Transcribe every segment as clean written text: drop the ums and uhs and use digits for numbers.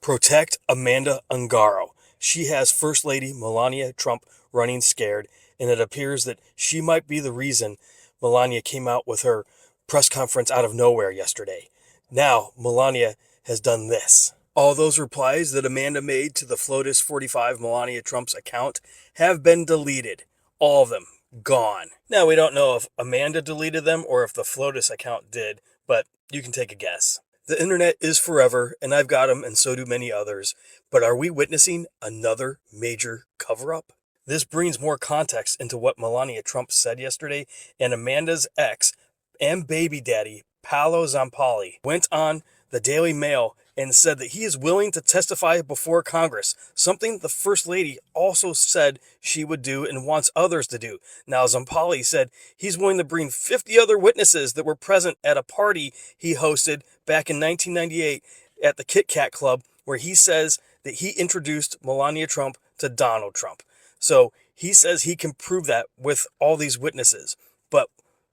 Protect Amanda Ungaro. She has First Lady Melania Trump running scared, and it appears that she might be the reason Melania came out with her press conference out of nowhere yesterday. Now, Melania has done this. All those replies that Amanda made to the FLOTUS 45 Melania Trump's account have been deleted. All of them. Gone. Now, we don't know if Amanda deleted them or if the FLOTUS account did, but you can take a guess. The internet is forever, and I've got them, and so do many others. But are we witnessing another major cover-up? This brings more context into what Melania Trump said yesterday, and Amanda's ex and baby daddy, Paolo Zampoli, went on the Daily Mail and said that he is willing to testify before Congress, something the First Lady also said she would do and wants others to do. Now, Zampoli said he's willing to bring 50 other witnesses that were present at a party he hosted back in 1998 at the Kit Kat Club, where he says that he introduced Melania Trump to Donald Trump. So he says he can prove that with all these witnesses. But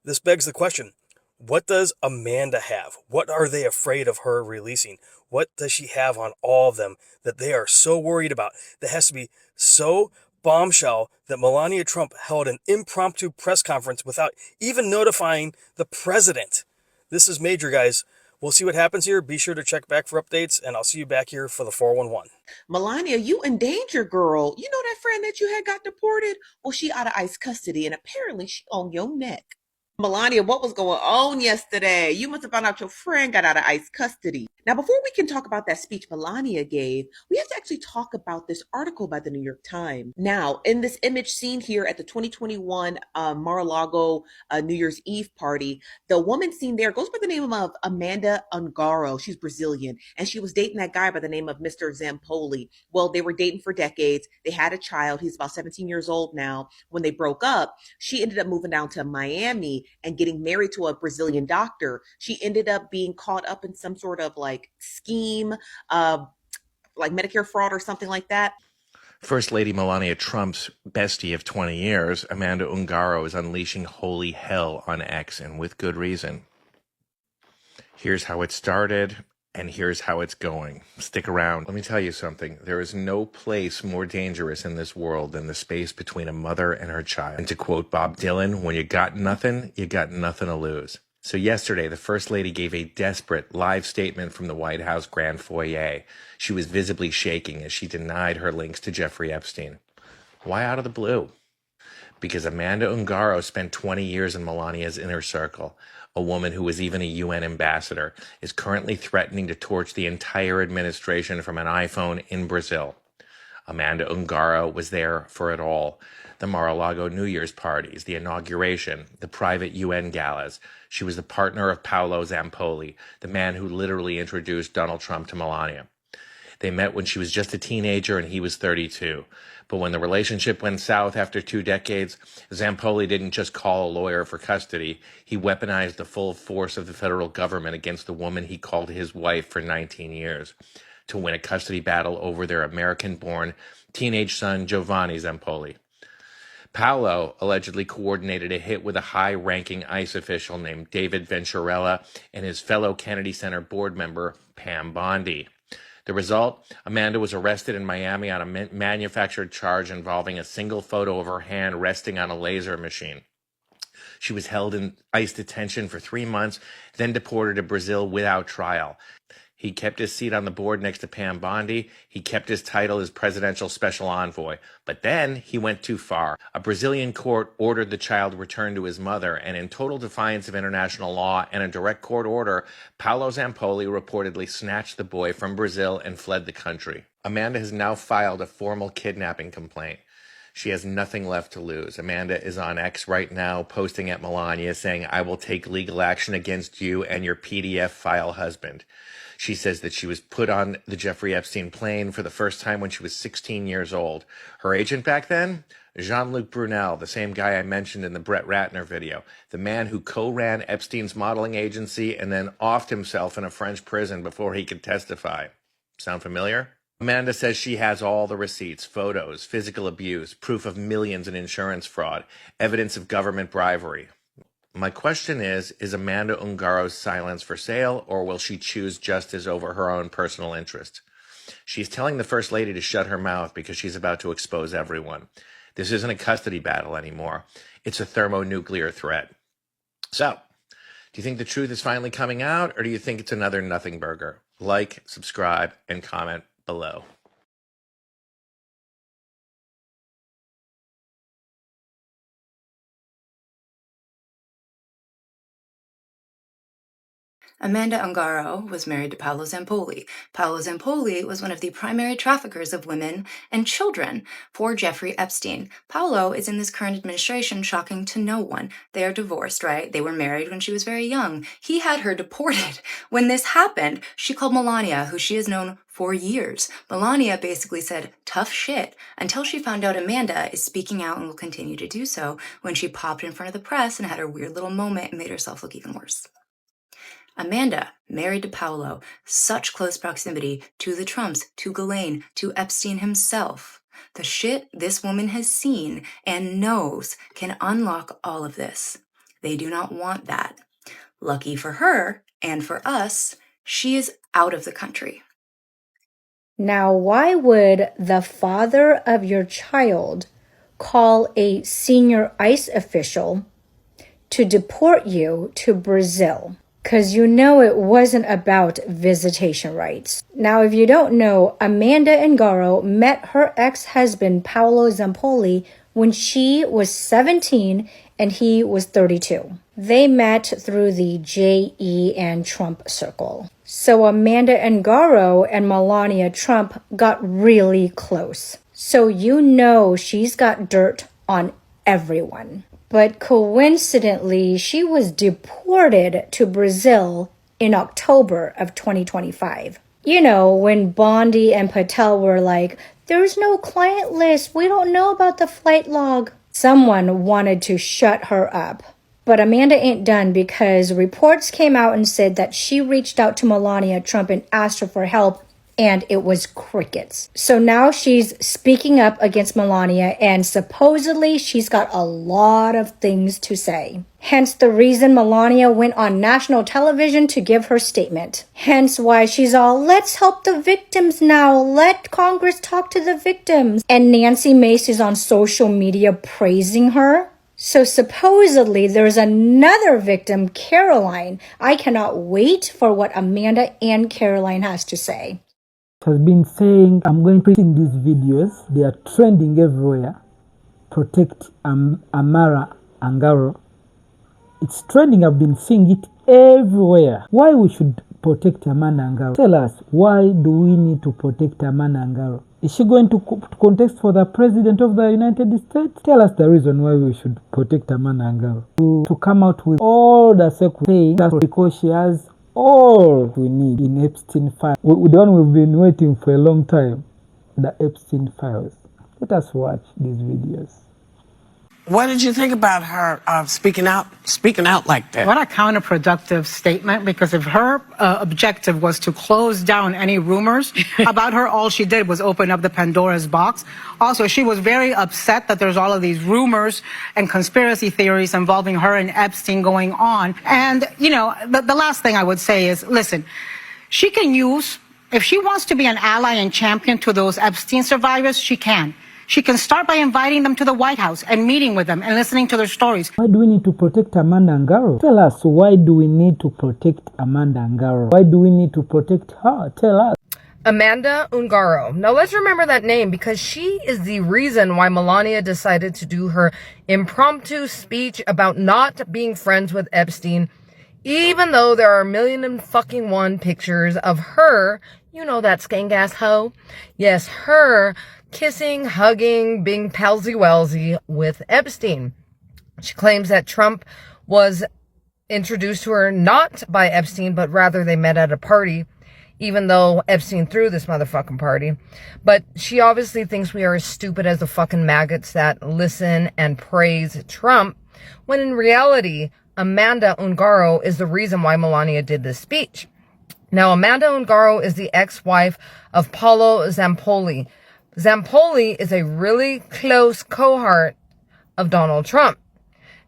this begs the question, what does Amanda have? What are they afraid of her releasing? What does she have on all of them that they are so worried about? That has to be so bombshell that Melania Trump held an impromptu press conference without even notifying the president. This is major, guys. We'll see what happens here. Be sure to check back for updates, and I'll see you back here for the 411. Melania, you in danger, girl. You know that friend that you had got deported? Well, she out of ICE custody, and apparently she on your neck. Melania, what was going on yesterday? You must have found out your friend got out of ICE custody. Now, before we can talk about that speech Melania gave, we have to actually talk about this article by the New York Times. Now, in this image seen here at the 2021 Mar-a-Lago New Year's Eve party, the woman seen there goes by the name of Amanda Ungaro. She's Brazilian, and she was dating that guy by the name of Mr. Zampoli. Well, they were dating for decades. They had a child. He's about 17 years old now. When they broke up, she ended up moving down to Miami and getting married to a Brazilian doctor. She ended up being caught up in some sort of like scheme, like Medicare fraud or something like that. First Lady Melania Trump's bestie of 20 years, Amanda Ungaro, is unleashing holy hell on X, and with good reason. Here's how it started, and here's how it's going. Stick around. Let me tell you something. There is no place more dangerous in this world than the space between a mother and her child. And to quote Bob Dylan, when you got nothing to lose. So yesterday, the First Lady gave a desperate live statement from the White House Grand Foyer. She was visibly shaking as she denied her links to Jeffrey Epstein. Why out of the blue? Because Amanda Ungaro spent 20 years in Melania's inner circle. A woman who was even a UN ambassador is currently threatening to torch the entire administration from an iPhone in Brazil. Amanda Ungaro was there for it all. The Mar-a-Lago New Year's parties, the inauguration, the private UN galas. She was the partner of Paolo Zampoli, the man who literally introduced Donald Trump to Melania. They met when she was just a teenager and he was 32. But when the relationship went south after 2 decades, Zampoli didn't just call a lawyer for custody. He weaponized the full force of the federal government against the woman he called his wife for 19 years to win a custody battle over their American-born teenage son, Giovanni Zampoli. Paolo allegedly coordinated a hit with a high-ranking ICE official named David Venturella and his fellow Kennedy Center board member, Pam Bondi. The result, Amanda was arrested in Miami on a manufactured charge involving a single photo of her hand resting on a laser machine. She was held in ICE detention for 3 months, then deported to Brazil without trial. He kept his seat on the board next to Pam Bondi. He kept his title as presidential special envoy. But then he went too far. A Brazilian court ordered the child returned to his mother, and in total defiance of international law and a direct court order, Paolo Zampoli reportedly snatched the boy from Brazil and fled the country. Amanda has now filed a formal kidnapping complaint. She has nothing left to lose. Amanda is on X right now, posting at Melania, saying, "I will take legal action against you and your PDF file husband." She says that she was put on the Jeffrey Epstein plane for the first time when she was 16 years old. Her agent back then? Jean-Luc Brunel, the same guy I mentioned in the Brett Ratner video, the man who co-ran Epstein's modeling agency and then offed himself in a French prison before he could testify. Sound familiar? Amanda says she has all the receipts, photos, physical abuse, proof of millions in insurance fraud, evidence of government bribery. My question is Amanda Ungaro's silence for sale, or will she choose justice over her own personal interest? She's telling the First Lady to shut her mouth because she's about to expose everyone. This isn't a custody battle anymore. It's a thermonuclear threat. So, do you think the truth is finally coming out, or do you think it's another nothing burger? Like, subscribe, and comment below. Amanda Ungaro was married to Paolo Zampoli. Paolo Zampoli was one of the primary traffickers of women and children for Jeffrey Epstein. Paolo is in this current administration, shocking to no one. They are divorced, right? They were married when she was very young. He had her deported. When this happened, she called Melania, who she has known for years. Melania basically said, tough shit, until she found out Amanda is speaking out and will continue to do so when she popped in front of the press and had her weird little moment and made herself look even worse. Amanda, married to Paolo, such close proximity to the Trumps, to Ghislaine, to Epstein himself. The shit this woman has seen and knows can unlock all of this. They do not want that. Lucky for her, and for us, she is out of the country. Now, why would the father of your child call a senior ICE official to deport you to Brazil? Because you know it wasn't about visitation rights. Now, if you don't know, Amanda Ungaro met her ex-husband, Paolo Zampoli, when she was 17 and he was 32. They met through the JE and Trump circle. So Amanda Ungaro and Melania Trump got really close. So you know she's got dirt on everyone. But coincidentally, she was deported to Brazil in October of 2025. You know, when Bondi and Patel were like, there's no client list, we don't know about the flight log. Someone wanted to shut her up. But Amanda ain't done, because reports came out and said that she reached out to Melania Trump and asked her for help, and it was crickets. So now she's speaking up against Melania, and supposedly she's got a lot of things to say. Hence the reason Melania went on national television to give her statement. Hence why she's all, let's help the victims now. Let Congress talk to the victims. And Nancy Mace is on social media praising her. So supposedly there's another victim, Caroline. I cannot wait for what Amanda and Caroline has to say. Has been saying, I'm going to put these videos, they are trending everywhere. Protect Amanda Ungaro. It's trending, I've been seeing it everywhere. Why we should protect Amanda Ungaro? Tell us, why do we need to protect Amanda Ungaro? Is she going to contest for the President of the United States? Tell us the reason why we should protect Amanda Ungaro. To come out with all the saying that because she has all we need in Epstein files. The one we've been waiting for a long time, the Epstein files. Let us watch these videos. What did you think about her speaking out like that? What a counterproductive statement, because if her objective was to close down any rumors about her, all she did was open up the Pandora's box. Also, she was very upset that there's all of these rumors and conspiracy theories involving her and Epstein going on. And, you know, the last thing I would say is, listen, she can use, if she wants to be an ally and champion to those Epstein survivors, she can. She can start by inviting them to the White House and meeting with them and listening to their stories. Why do we need to protect Amanda Ungaro? Tell us, why do we need to protect Amanda Ungaro? Why do we need to protect her? Tell us. Amanda Ungaro. Now let's remember that name, because she is the reason why Melania decided to do her impromptu speech about not being friends with Epstein, even though there are a million and fucking one pictures of her, you know, that skank-ass hoe. Yes, her kissing, hugging, being palsy-walsy with Epstein. She claims that Trump was introduced to her not by Epstein, but rather they met at a party, even though Epstein threw this motherfucking party. But she obviously thinks we are as stupid as the fucking maggots that listen and praise Trump, when in reality, Amanda Ungaro is the reason why Melania did this speech. Now, Amanda Ungaro is the ex-wife of Paolo Zampoli. Zampoli is a really close cohort of Donald Trump.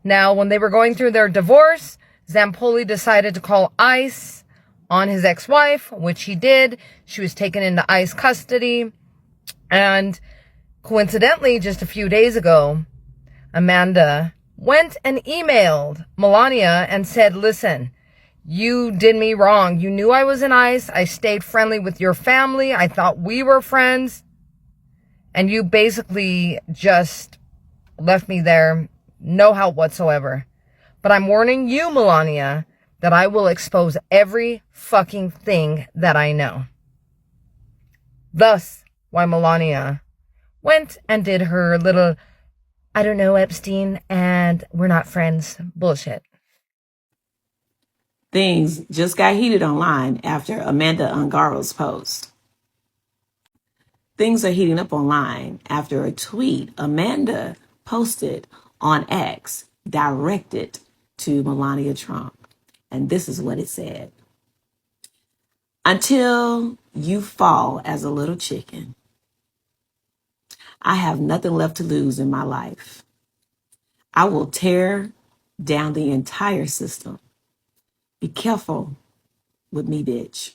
Now, when they were going through their divorce, Zampoli decided to call ICE on his ex-wife, which he did. She was taken into ICE custody. And coincidentally, just a few days ago, Amanda went and emailed Melania and said, listen, you did me wrong. You knew I was in ICE. I stayed friendly with your family. I thought we were friends. And you basically just left me there. No help whatsoever. But I'm warning you, Melania, that I will expose every fucking thing that I know. Thus, why Melania went and did her little, I don't know, Epstein, and we're not friends bullshit. Things just got heated online after Amanda Ungaro's post. Things are heating up online after a tweet Amanda posted on X directed to Melania Trump. And this is what it said. Until you fall as a little chicken, I have nothing left to lose in my life. I will tear down the entire system. Be careful with me, bitch.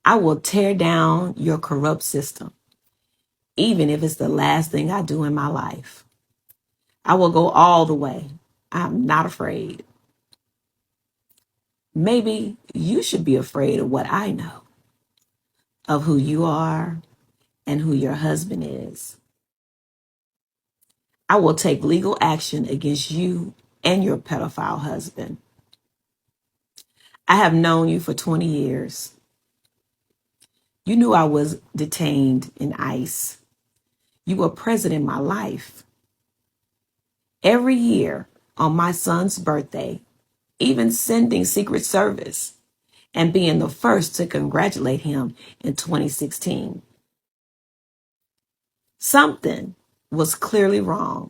I will tear down your corrupt system, even if it's the last thing I do in my life. I will go all the way. I'm not afraid. Maybe you should be afraid of what I know, of who you are and who your husband is. I will take legal action against you and your pedophile husband. I have known you for 20 years. You knew I was detained in ICE. You were present in my life. Every year on my son's birthday, even sending Secret Service and being the first to congratulate him in 2016. Something was clearly wrong,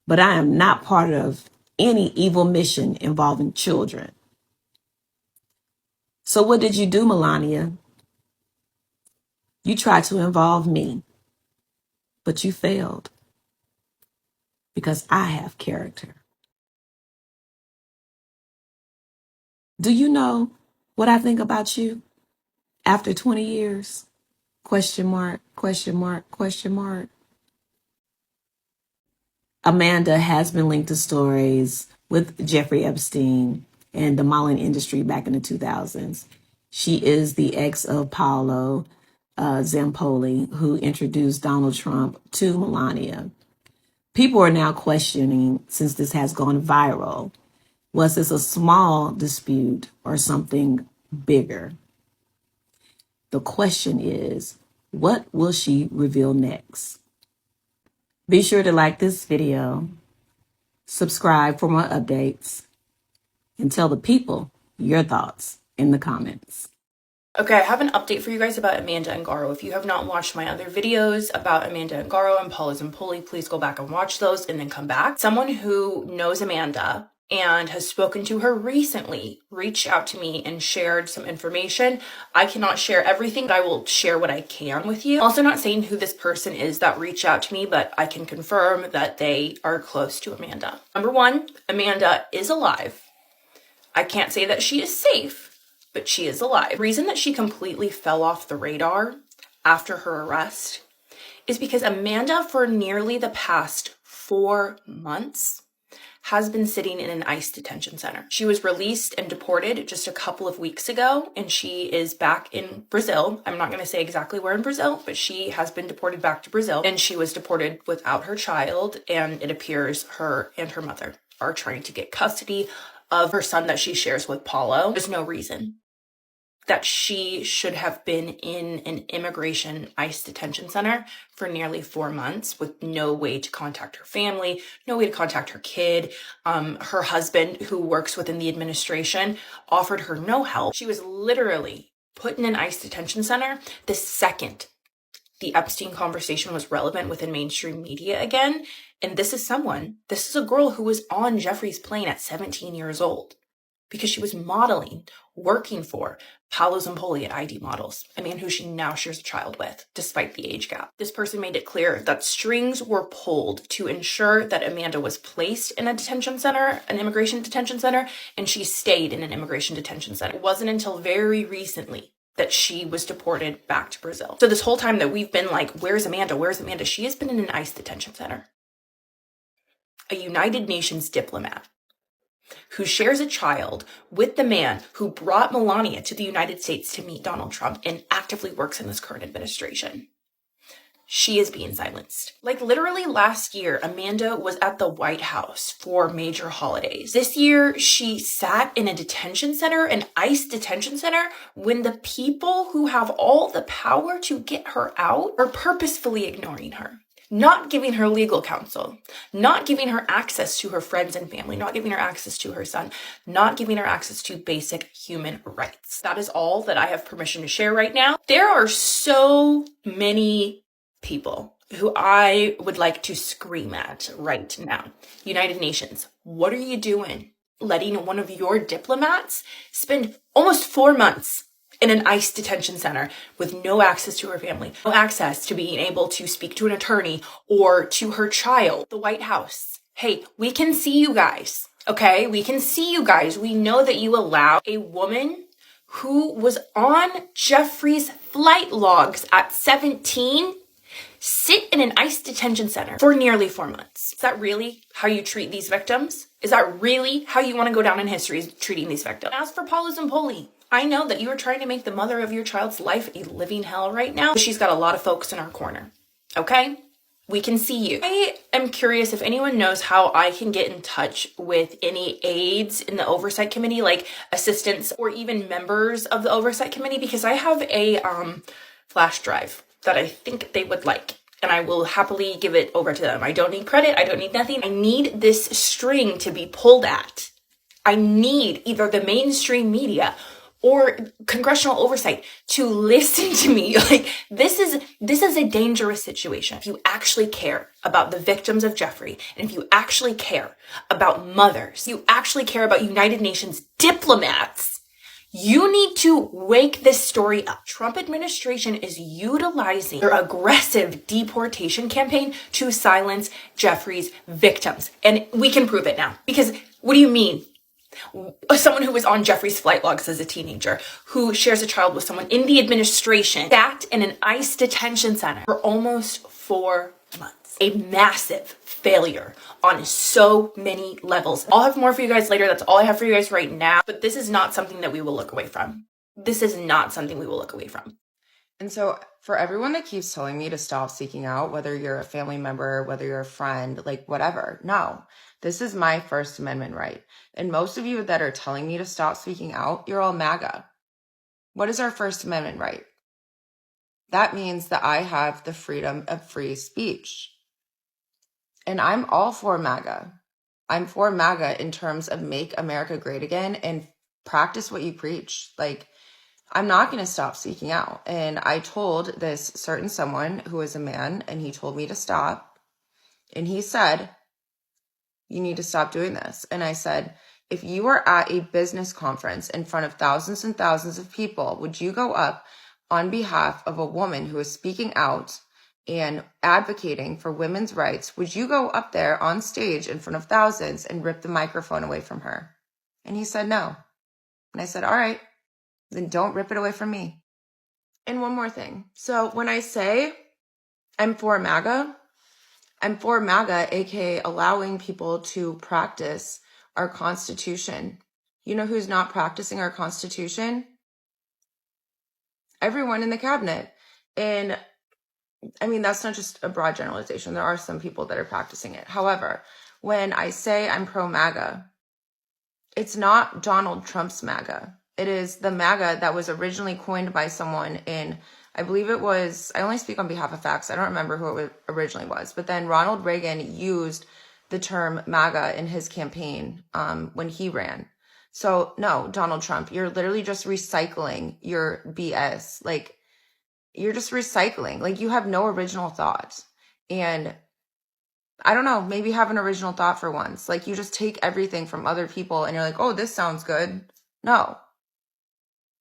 but I am not part of any evil mission involving children. So what did you do, Melania? You tried to involve me, but you failed because I have character. Do you know what I think about you after 20 years? Question mark, question mark, question mark. Amanda has been linked to stories with Jeffrey Epstein and the modeling industry back in the 2000s. She is the ex of Paolo Zampoli, who introduced Donald Trump to Melania. People are now questioning, since this has gone viral, was this a small dispute or something bigger? The question is, what will she reveal next? Be sure to like this video, subscribe for more updates, and tell the people your thoughts in the comments. Okay, I have an update for you guys about Amanda Ungaro. If you have not watched my other videos about Amanda Ungaro and Paula Zampoli, please go back and watch those and then come back. Someone who knows Amanda and has spoken to her recently reached out to me and shared some information. I cannot share everything, but I will share what I can with you. Also not saying who this person is that reached out to me, but I can confirm that they are close to Amanda. Number one, Amanda is alive. I can't say that she is safe, but she is alive. The reason that she completely fell off the radar after her arrest is because Amanda, for nearly the past 4 months, has been sitting in an ICE detention center. She was released and deported just a couple of weeks ago, and she is back in Brazil. I'm not going to say exactly where in Brazil, but she has been deported back to Brazil, and she was deported without her child, and it appears her and her mother are trying to get custody of her son that she shares with Paulo. There's no reason that she should have been in an immigration ICE detention center for nearly 4 months with no way to contact her family, no way to contact her kid. Her husband, who works within the administration, offered her no help. She was literally put in an ICE detention center the second the Epstein conversation was relevant within mainstream media again. And this is a girl who was on Jeffrey's plane at 17 years old. because she was modeling, working for Paolo Zampoli at ID Models, a man who she now shares a child with, despite the age gap. This person made it clear that strings were pulled to ensure that Amanda was placed in a detention center, an immigration detention center, and she stayed in an immigration detention center. It wasn't until very recently that she was deported back to Brazil. So this whole time that we've been like, where's Amanda? Where's Amanda? She has been in an ICE detention center. A United Nations diplomat who shares a child with the man who brought Melania to the United States to meet Donald Trump and actively works in this current administration. She is being silenced. Like literally last year, Amanda was at the White House for major holidays. This year, she sat in a detention center, an ICE detention center, when the people who have all the power to get her out are purposefully ignoring her. Not giving her legal counsel, not giving her access to her friends and family, not giving her access to her son, not giving her access to basic human rights. That is all that I have permission to share right now. There are so many people who I would like to scream at right now. United Nations, what are you doing? Letting one of your diplomats spend almost 4 months in an ICE detention center with no access to her family, no access to being able to speak to an attorney or to her child. The White House. Hey, we can see you guys, okay? We can see you guys. We know that you allow a woman who was on Jeffrey's flight logs at 17 sit in an ICE detention center for nearly 4 months. Is that really how you treat these victims? Is that really how you want to go down in history, is treating these victims? As for Paolo Zampoli, I know that you are trying to make the mother of your child's life a living hell right now. She's got a lot of folks in our corner, okay? We can see you. I am curious if anyone knows how I can get in touch with any aides in the oversight committee, like assistants or even members of the oversight committee, because I have a flash drive that I think they would like, and I will happily give it over to them. I don't need credit. I don't need nothing. I need this string to be pulled at. I need either the mainstream media or congressional oversight to listen to me. Like, this is a dangerous situation. If you actually care about the victims of Jeffrey, and if you actually care about mothers, you actually care about United Nations diplomats, you need to wake this story up. Trump administration is utilizing their aggressive deportation campaign to silence Jeffrey's victims. And we can prove it now. Because what do you mean? Someone who was on Jeffrey's flight logs as a teenager, who shares a child with someone in the administration, sat in an ICE detention center for almost 4 months. A massive failure on so many levels. I'll have more for you guys later. That's all I have for you guys right now. But this is not something that we will look away from. This is not something we will look away from. And so for everyone that keeps telling me to stop seeking out, whether you're a family member, whether you're a friend, like whatever, no, this is my First Amendment right. And most of you that are telling me to stop speaking out, you're all MAGA. What is our First Amendment right? That means that I have the freedom of free speech. And I'm all for MAGA. I'm for MAGA in terms of make America great again and practice what you preach. Like, I'm not going to stop seeking out. And I told this certain someone who is a man, and he told me to stop. And he said, you need to stop doing this. And I said, if you are at a business conference in front of thousands and thousands of people, would you go up on behalf of a woman who is speaking out and advocating for women's rights? Would you go up there on stage in front of thousands and rip the microphone away from her? And he said no. And I said, all right, then don't rip it away from me. And one more thing. So when I say I'm for MAGA, aka allowing people to practice our Constitution. You know who's not practicing our Constitution? Everyone in the cabinet. And I mean, that's not just a broad generalization. There are some people that are practicing it. However, when I say I'm pro-MAGA, it's not Donald Trump's MAGA. It is the MAGA that was originally coined by someone in, I believe it was, I only speak on behalf of facts. I don't remember who it originally was. But then Ronald Reagan used the term MAGA in his campaign when he ran. So no, Donald Trump, you're literally just recycling your BS. Like, you're just recycling. Like, you have no original thought. And I don't know, maybe have an original thought for once. Like, you just take everything from other people and you're like, oh, this sounds good. No.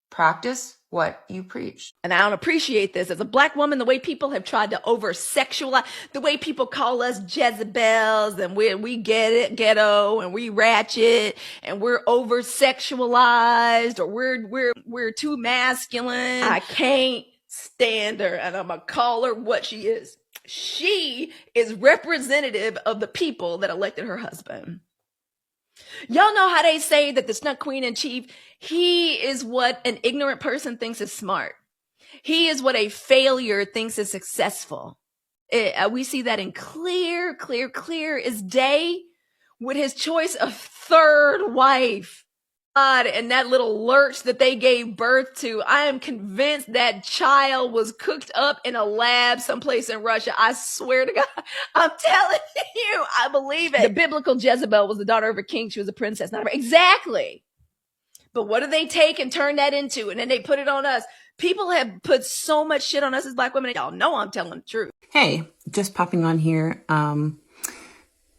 Practice what you preach. And I don't appreciate this as a black woman, the way people have tried to over sexualize, the way people call us Jezebels, and we get it, ghetto, and we ratchet, and we're over sexualized, or we're too masculine. I can't stand her, and I'm gonna call her what she is. She is representative of the people that elected her husband. Y'all know how they say that the Snuck Queen in Chief, he is what an ignorant person thinks is smart. He is what a failure thinks is successful. We see that in clear as day with his choice of third wife. God, and that little lurch that they gave birth to, I am convinced that child was cooked up in a lab someplace in Russia. I swear to God, I'm telling you, I believe it. The biblical Jezebel was the daughter of a king. She was a princess, not a... Exactly. But what do they take and turn that into? And then they put it on us. People have put so much shit on us as black women. Y'all know I'm telling the truth. Hey, just popping on here.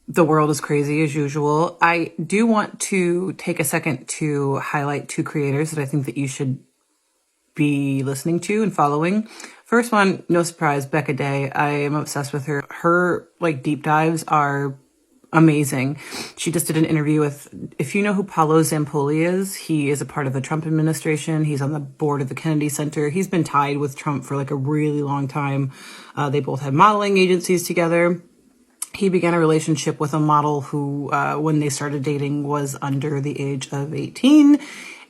The world is crazy as usual. I do want to take a second to highlight two creators that I think that you should be listening to and following. First one, no surprise, Becca Day. I am obsessed with her. Her deep dives are amazing. She just did an interview with, if you know who Paolo Zampoli is, he is a part of the Trump administration. He's on the board of the Kennedy Center. He's been tied with Trump for a really long time. They both had modeling agencies together. He began a relationship with a model who, when they started dating, was under the age of 18,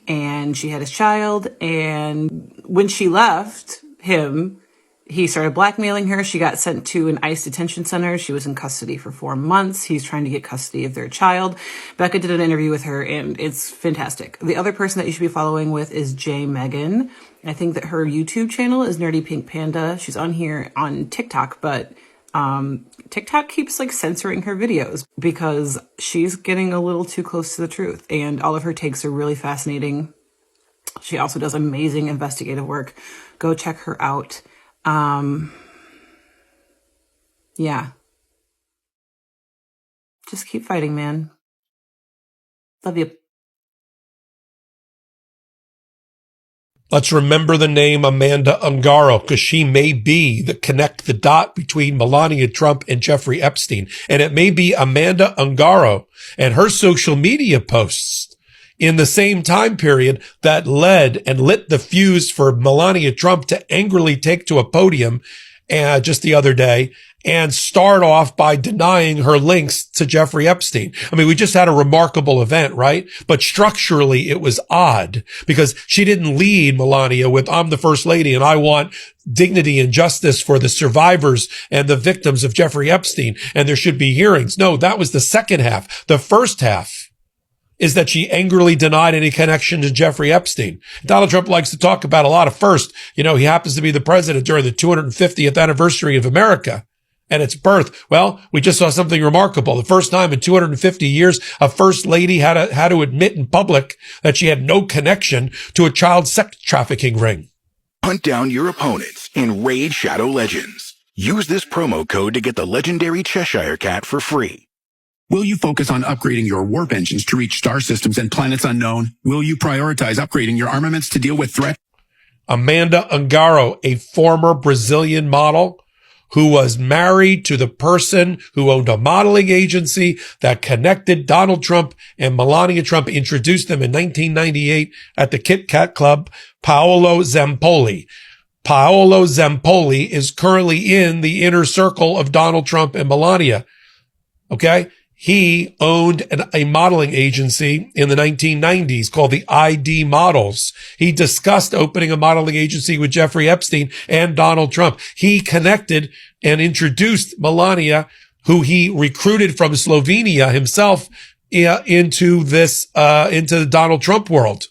and she had his child. And when she left him, he started blackmailing her. She got sent to an ICE detention center. She was in custody for 4 months. He's trying to get custody of their child. Becca did an interview with her, and it's fantastic. The other person that you should be following with is J. Megan. I think that her YouTube channel is Nerdy Pink Panda. She's on here on TikTok, but TikTok keeps censoring her videos because she's getting a little too close to the truth, and all of her takes are really fascinating. She also does amazing investigative work. Go check her out. Yeah. Just keep fighting, man. Love you. Let's remember the name Amanda Ungaro, because she may be the connect the dot between Melania Trump and Jeffrey Epstein. And it may be Amanda Ungaro and her social media posts in the same time period that led and lit the fuse for Melania Trump to angrily take to a podium just the other day and start off by denying her links to Jeffrey Epstein. I mean, we just had a remarkable event, right? But structurally, it was odd because she didn't lead Melania with, I'm the first lady and I want dignity and justice for the survivors and the victims of Jeffrey Epstein, and there should be hearings. No, that was the second half. The first half is that she angrily denied any connection to Jeffrey Epstein. Donald Trump likes to talk about a lot of first. He happens to be the president during the 250th anniversary of America and its birth. Well, we just saw something remarkable. The first time in 250 years, a first lady had to admit in public that she had no connection to a child sex trafficking ring. Hunt down your opponents in Raid Shadow Legends. Use this promo code to get the legendary Cheshire Cat for free. Will you focus on upgrading your warp engines to reach star systems and planets unknown? Will you prioritize upgrading your armaments to deal with threats? Amanda Ungaro, a former Brazilian model who was married to the person who owned a modeling agency that connected Donald Trump and Melania Trump, introduced them in 1998 at the Kit Kat Club, Paolo Zampoli. Paolo Zampoli is currently in the inner circle of Donald Trump and Melania. Okay? He owned a modeling agency in the 1990s called the ID Models. He discussed opening a modeling agency with Jeffrey Epstein and Donald Trump. He connected and introduced Melania, who he recruited from Slovenia himself, into the Donald Trump world.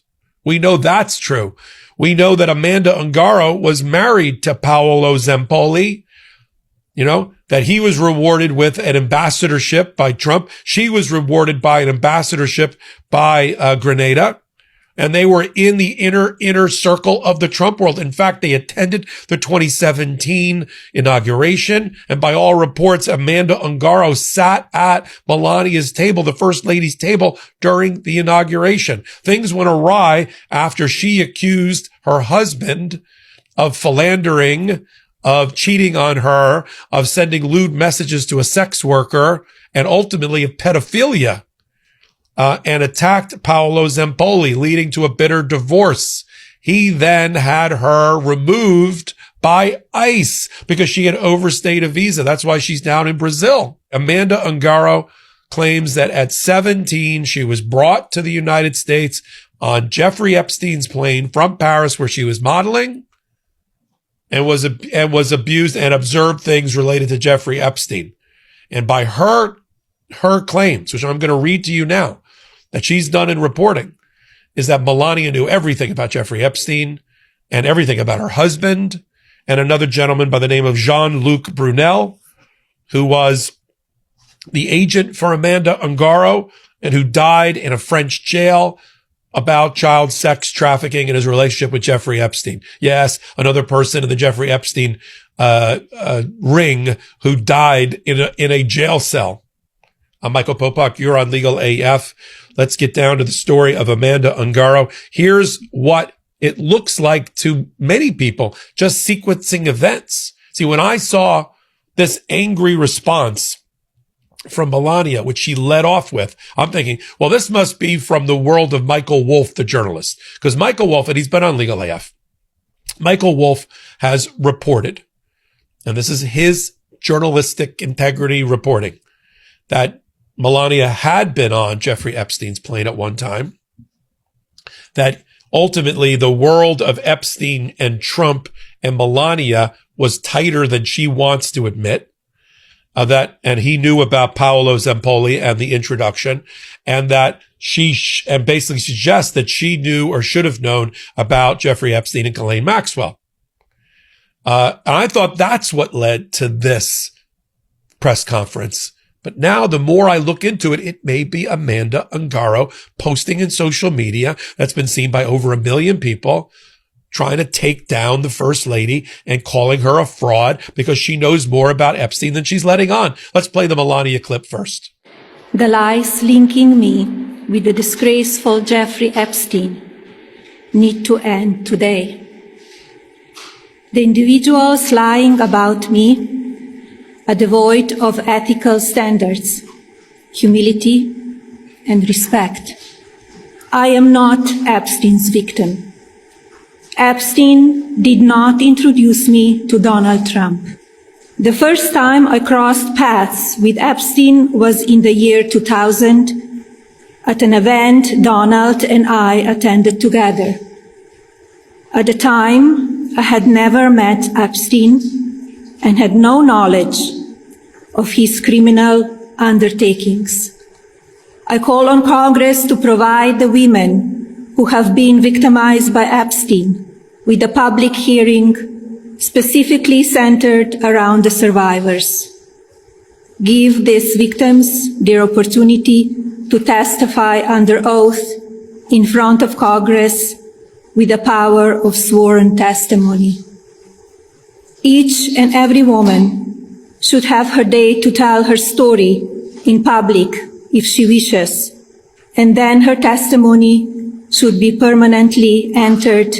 We know that's true. We know that Amanda Ungaro was married to Paolo Zampoli. That he was rewarded with an ambassadorship by Trump. She was rewarded by an ambassadorship by Grenada. And they were in the inner circle of the Trump world. In fact, they attended the 2017 inauguration. And by all reports, Amanda Ungaro sat at Melania's table, the First Lady's table, during the inauguration. Things went awry after she accused her husband of philandering, of cheating on her, of sending lewd messages to a sex worker, and ultimately of pedophilia. And attacked Paolo Zampoli, leading to a bitter divorce. He then had her removed by ICE because she had overstayed a visa. That's why she's down in Brazil. Amanda Ungaro claims that at 17, she was brought to the United States on Jeffrey Epstein's plane from Paris, where she was modeling, and was abused and observed things related to Jeffrey Epstein. And by her claims, which I'm going to read to you now, that she's done in reporting, is that Melania knew everything about Jeffrey Epstein and everything about her husband and another gentleman by the name of Jean-Luc Brunel, who was the agent for Amanda Ungaro and who died in a French jail about child sex trafficking and his relationship with Jeffrey Epstein. Yes, another person in the Jeffrey Epstein ring who died in a jail cell. I'm Michael Popak. You're on Legal AF. Let's get down to the story of Amanda Ungaro. Here's what it looks like to many people, just sequencing events. See, when I saw this angry response from Melania, which she led off with, I'm thinking, well, this must be from the world of Michael Wolff, the journalist. Because Michael Wolff, and he's been on Legal AF, Michael Wolff has reported, and this is his journalistic integrity reporting, that Melania had been on Jeffrey Epstein's plane at one time, that ultimately the world of Epstein and Trump and Melania was tighter than she wants to admit, and he knew about Paolo Zampoli and the introduction, and that and basically suggests that she knew or should have known about Jeffrey Epstein and Ghislaine Maxwell. And I thought that's what led to this press conference. But now the more I look into it, it may be Amanda Ungaro posting in social media that's been seen by over 1 million people, trying to take down the First Lady and calling her a fraud because she knows more about Epstein than she's letting on. Let's play the Melania clip first. The lies linking me with the disgraceful Jeffrey Epstein need to end today. The individuals lying about me are devoid of ethical standards, humility, and respect. I am not Epstein's victim. Epstein did not introduce me to Donald Trump. The first time I crossed paths with Epstein was in the year 2000 at an event Donald and I attended together. At the time, I had never met Epstein and had no knowledge of his criminal undertakings. I call on Congress to provide the women who have been victimized by Epstein with a public hearing specifically centered around the survivors. Give these victims their opportunity to testify under oath in front of Congress with the power of sworn testimony. Each and every woman should have her day to tell her story in public if she wishes, and then her testimony should be permanently entered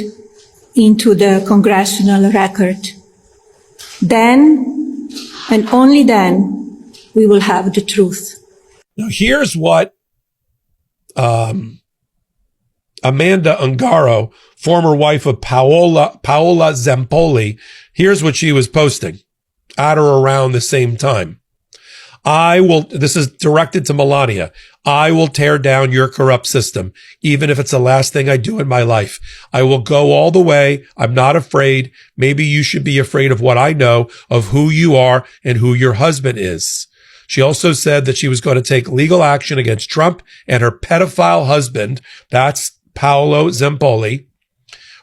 into the congressional record. Then, and only then, we will have the truth. Now, here's what Amanda Ungaro, former wife of Paola Zampoli, here's what she was posting at or around the same time. This is directed to Melania. I will tear down your corrupt system, even if it's the last thing I do in my life. I will go all the way. I'm not afraid. Maybe you should be afraid of what I know of who you are and who your husband is. She also said that she was going to take legal action against Trump and her pedophile husband, that's Paolo Zampoli,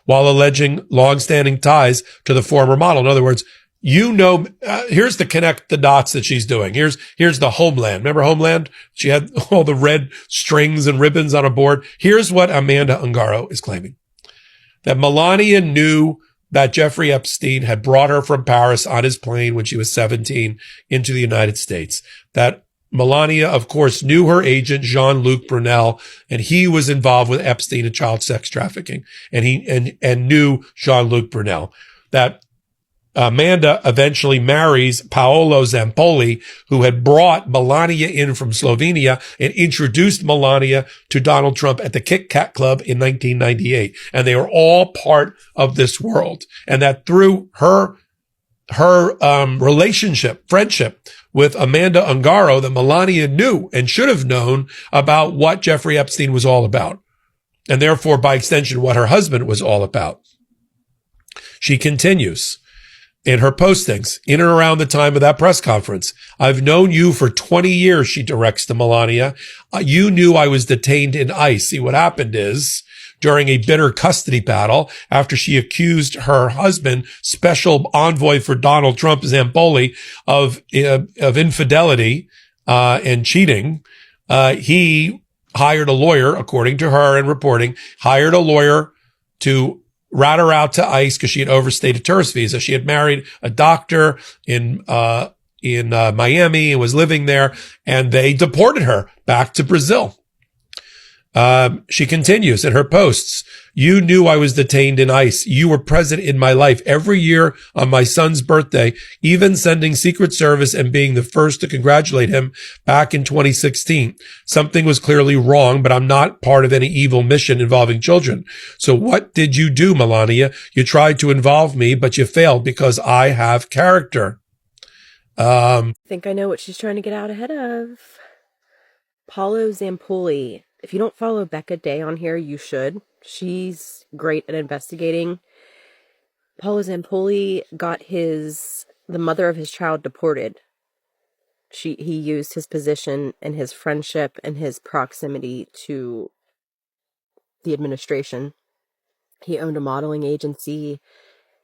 while alleging longstanding ties to the former model. In other words, here's the connect the dots that she's doing. Here's the Homeland. Remember Homeland? She had all the red strings and ribbons on a board. Here's what Amanda Ungaro is claiming. That Melania knew that Jeffrey Epstein had brought her from Paris on his plane when she was 17 into the United States. That Melania, of course, knew her agent, Jean-Luc Brunel, and he was involved with Epstein and child sex trafficking. And knew Jean-Luc Brunel. That Amanda eventually marries Paolo Zampoli, who had brought Melania in from Slovenia and introduced Melania to Donald Trump at the Kit Kat Club in 1998. And they were all part of this world. And that through her friendship with Amanda Ungaro, that Melania knew and should have known about what Jeffrey Epstein was all about. And therefore, by extension, what her husband was all about. She continues in her postings in and around the time of that press conference. I've known you for 20 years, she directs to Melania. You knew I was detained in ICE. See, what happened is, during a bitter custody battle, after she accused her husband, special envoy for Donald Trump, Zampoli, of infidelity and cheating, he hired a lawyer, according to her and reporting, hired a lawyer to rat her out to ICE because she had overstayed a tourist visa. She had married a doctor in Miami and was living there, and they deported her back to Brazil. She continues in her posts. You knew I was detained in ICE. You were present in my life every year on my son's birthday, even sending Secret Service and being the first to congratulate him back in 2016. Something was clearly wrong, but I'm not part of any evil mission involving children. So what did you do, Melania? You tried to involve me, but you failed because I have character. I think I know what she's trying to get out ahead of. Paolo Zampoli. If you don't follow Becca Day on here, you should. She's great at investigating. Paolo Zampoli got the mother of his child deported. He used his position and his friendship and his proximity to the administration. He owned a modeling agency.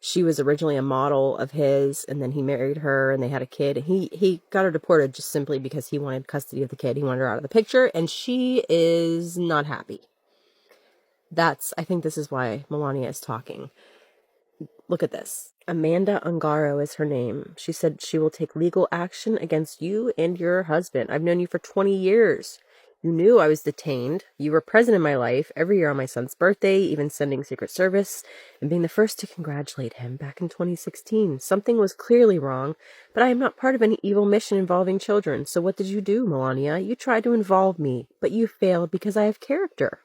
She was originally a model of his, and then he married her, and they had a kid. He got her deported just simply because he wanted custody of the kid. He wanted her out of the picture, and she is not happy. I think this is why Melania is talking. Look at this. Amanda Ungaro is her name. She said she will take legal action against you and your husband. I've known you for 20 years. You knew I was detained. You were present in my life every year on my son's birthday, even sending Secret Service and being the first to congratulate him back in 2016. Something was clearly wrong, but I am not part of any evil mission involving children. So what did you do, Melania? You tried to involve me, but you failed because I have character.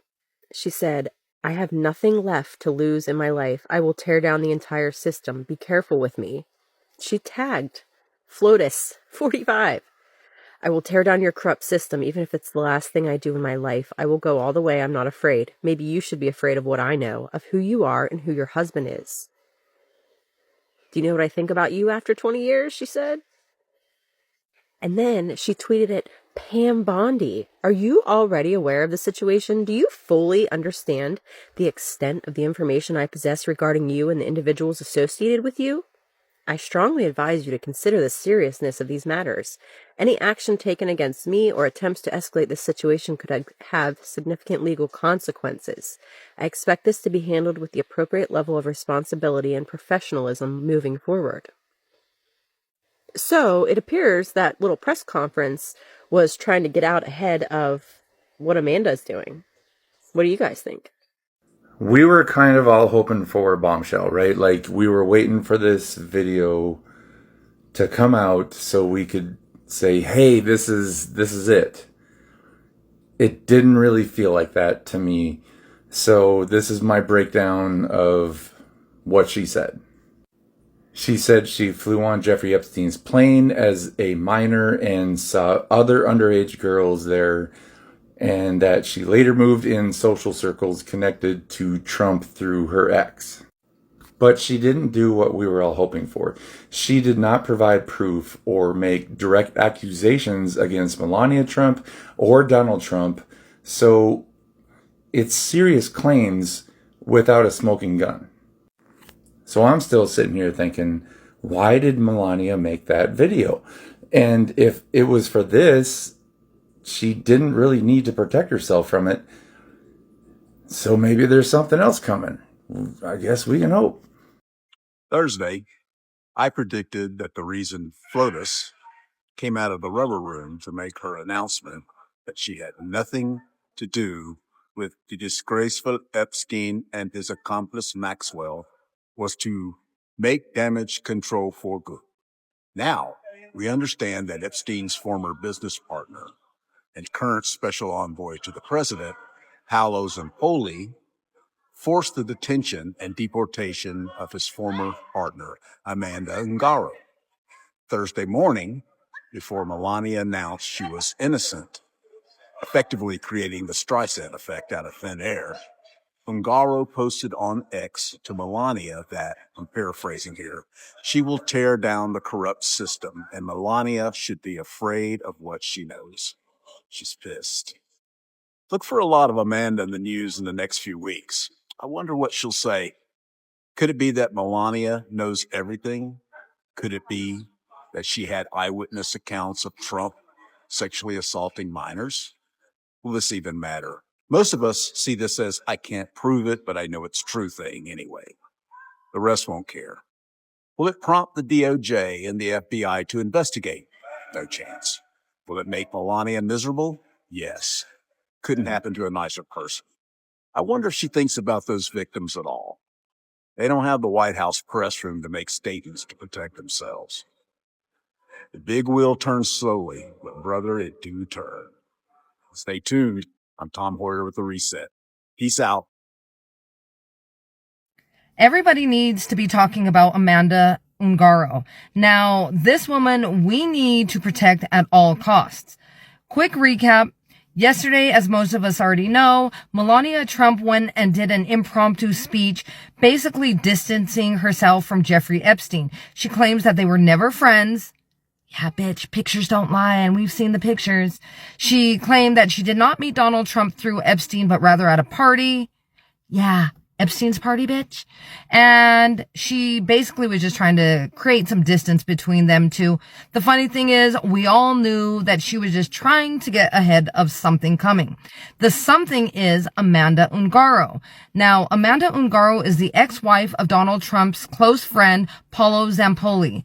She said, I have nothing left to lose in my life. I will tear down the entire system. Be careful with me. She tagged Flotus 45. I will tear down your corrupt system, even if it's the last thing I do in my life. I will go all the way. I'm not afraid. Maybe you should be afraid of what I know, of who you are and who your husband is. Do you know what I think about you after 20 years? She said. And then she tweeted at Pam Bondi. Are you already aware of the situation? Do you fully understand the extent of the information I possess regarding you and the individuals associated with you? I strongly advise you to consider the seriousness of these matters. Any action taken against me or attempts to escalate this situation could have significant legal consequences. I expect this to be handled with the appropriate level of responsibility and professionalism moving forward. So it appears that little press conference was trying to get out ahead of what Amanda's doing. What do you guys think? We were kind of all hoping for a bombshell, right? Like, we were waiting for this video to come out so we could say, hey, this is it. It didn't really feel like that to me. So this is my breakdown of what she said. She said she flew on Jeffrey Epstein's plane as a minor and saw other underage girls there, and that she later moved in social circles connected to Trump through her ex. But she didn't do what we were all hoping for. She did not provide proof or make direct accusations against Melania Trump or Donald Trump, so it's serious claims without a smoking gun. So I'm still sitting here thinking, why did Melania make that video? And if it was for this, she didn't really need to protect herself from it. So maybe there's something else coming. I guess we can hope. Thursday, I predicted that the reason FLOTUS came out of the rubber room to make her announcement that she had nothing to do with the disgraceful Epstein and his accomplice Maxwell was to make damage control for good. Now, we understand that Epstein's former business partner and current special envoy to the president, Paolo Zampoli, forced the detention and deportation of his former partner, Amanda Ungaro. Thursday morning, before Melania announced she was innocent, effectively creating the Streisand effect out of thin air, Ungaro posted on X to Melania that, I'm paraphrasing here, she will tear down the corrupt system and Melania should be afraid of what she knows. She's pissed. Look for a lot of Amanda in the news in the next few weeks. I wonder what she'll say. Could it be that Melania knows everything? Could it be that she had eyewitness accounts of Trump sexually assaulting minors? Will this even matter? Most of us see this as, I can't prove it, but I know it's true thing anyway. The rest won't care. Will it prompt the DOJ and the FBI to investigate? No chance. Will it make Melania miserable? Yes. Couldn't happen to a nicer person. I wonder if she thinks about those victims at all. They don't have the White House press room to make statements to protect themselves. The big wheel turns slowly, but brother, it do turn. Stay tuned. I'm Tom Hoyer with The Reset. Peace out. Everybody needs to be talking about Amanda Ungaro. Now, this woman we need to protect at all costs. Quick recap. Yesterday, as most of us already know, Melania Trump went and did an impromptu speech, basically distancing herself from Jeffrey Epstein. She claims that they were never friends. Yeah, bitch, pictures don't lie, and we've seen the pictures. She claimed that she did not meet Donald Trump through Epstein, but rather at a party. Yeah, Epstein's party, bitch. And she basically was just trying to create some distance between them two. The funny thing is, we all knew that she was just trying to get ahead of something coming. The something is Amanda Ungaro. Now, Amanda Ungaro is the ex-wife of Donald Trump's close friend, Paolo Zampoli.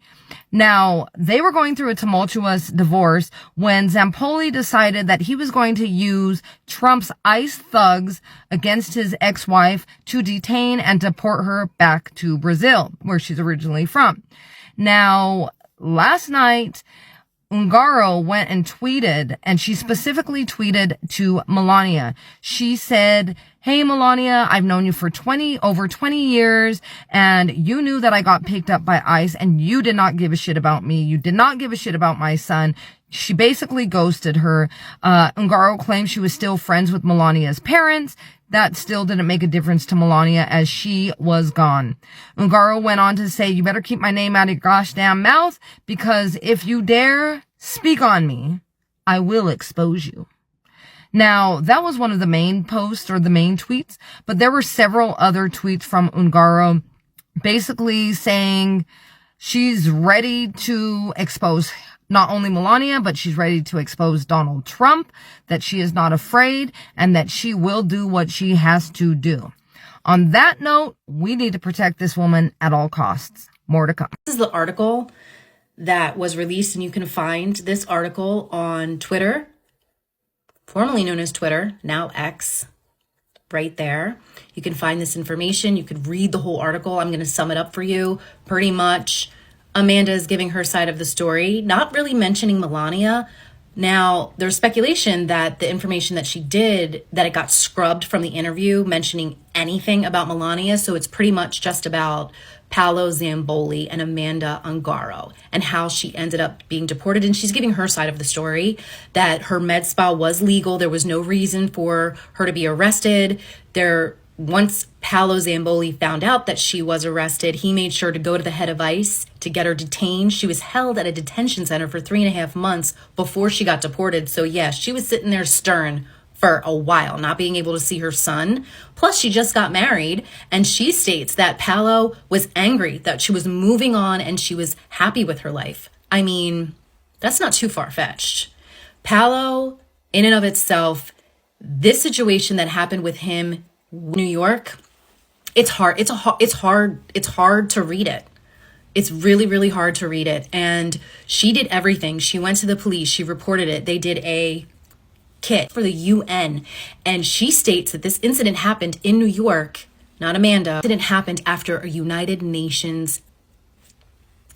Now, they were going through a tumultuous divorce when Zampoli decided that he was going to use Trump's ICE thugs against his ex-wife to detain and deport her back to Brazil, where she's originally from. Now, last night, Ungaro went and tweeted, and she specifically tweeted to Melania. She said, "Hey, Melania, I've known you for over 20 years, and you knew that I got picked up by ICE, and you did not give a shit about me. You did not give a shit about my son." She basically ghosted her. Ungaro claimed she was still friends with Melania's parents. That still didn't make a difference to Melania as she was gone. Ungaro went on to say, "You better keep my name out of your gosh damn mouth, because if you dare speak on me, I will expose you." Now, that was one of the main posts or the main tweets, but there were several other tweets from Ungaro basically saying she's ready to expose not only Melania, but she's ready to expose Donald Trump, that she is not afraid, and that she will do what she has to do. On that note, we need to protect this woman at all costs. More to come. This is the article that was released, and you can find this article on Twitter, formerly known as Twitter, now X, right there. You can find this information. You could read the whole article. I'm going to sum it up for you. Pretty much, Amanda is giving her side of the story, not really mentioning Melania. Now, there's speculation that the information that she did, that it got scrubbed from the interview, mentioning anything about Melania. So it's pretty much just about Paolo Zampoli and Amanda Ungaro and how she ended up being deported. And she's giving her side of the story, that her med spa was legal. There was no reason for her to be arrested. Once Paolo Zampoli found out that she was arrested, he made sure to go to the head of ICE to get her detained. She was held at a detention center for 3.5 months before she got deported. So yeah, she was sitting there stern for a while, not being able to see her son. Plus, she just got married, and she states that Paolo was angry, that she was moving on and she was happy with her life. I mean, that's not too far-fetched. Paolo, in and of itself, this situation that happened with him, New York, it's hard. It's hard to read it. It's really, really hard to read it. And she did everything. She went to the police. She reported it. They did a kit for the UN. And she states that this incident happened in New York, not Amanda. The incident happened after a United Nations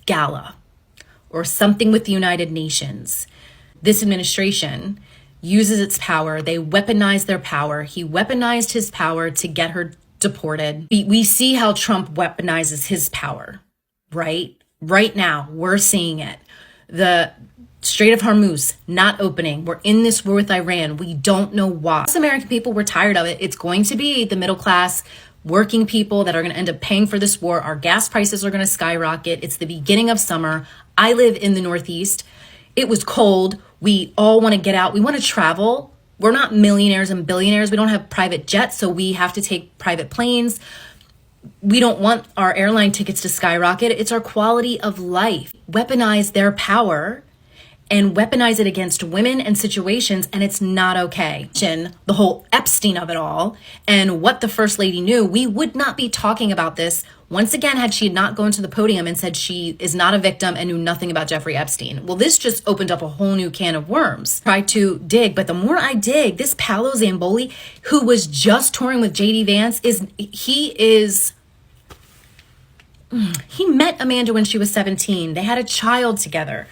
gala or something with the United Nations. This administration uses its power. They weaponize their power. He weaponized his power to get her deported. We see how Trump weaponizes his power, right? Right now, we're seeing it. The Strait of Hormuz not opening. We're in this war with Iran. We don't know why. Us American people, we're tired of it. It's going to be the middle class, working people that are going to end up paying for this war. Our gas prices are going to skyrocket. It's the beginning of summer. I live in the Northeast. It was cold. We all want to get out. We want to travel. We're not millionaires and billionaires. We don't have private jets, so we have to take private planes. We don't want our airline tickets to skyrocket. It's our quality of life. Weaponize their power and weaponize it against women and situations, and it's not okay. The whole Epstein of it all and what the First Lady knew, we would not be talking about this once again had she not gone to the podium and said she is not a victim and knew nothing about Jeffrey Epstein. Well, this just opened up a whole new can of worms. Try to dig, but the more I dig, this Paolo Zampoli, who was just touring with JD Vance, he met Amanda when she was 17. They had a child together.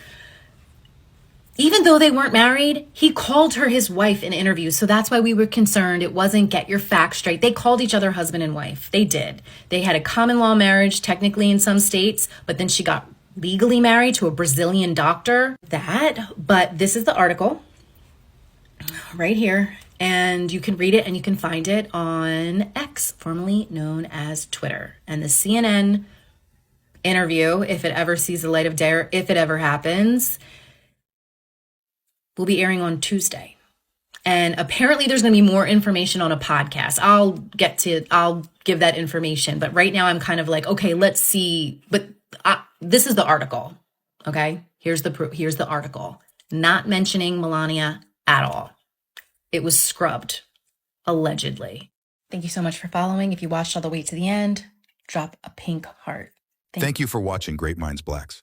Even though they weren't married, he called her his wife in interviews. So that's why we were concerned. It wasn't get your facts straight. They called each other husband and wife. They did. They had a common law marriage, technically in some states, but then she got legally married to a Brazilian doctor. But this is the article right here. And you can read it and you can find it on X, formerly known as Twitter. And the CNN interview, if it ever sees the light of day, or if it ever happens, will be airing on Tuesday. And apparently there's going to be more information on a podcast. I'll give that information. But right now I'm kind of like, okay, let's see. But this is the article. Okay. Here's the article. Not mentioning Melania at all. It was scrubbed, allegedly. Thank you so much for following. If you watched all the way to the end, drop a pink heart. Thank you for watching Great Minds Blacks.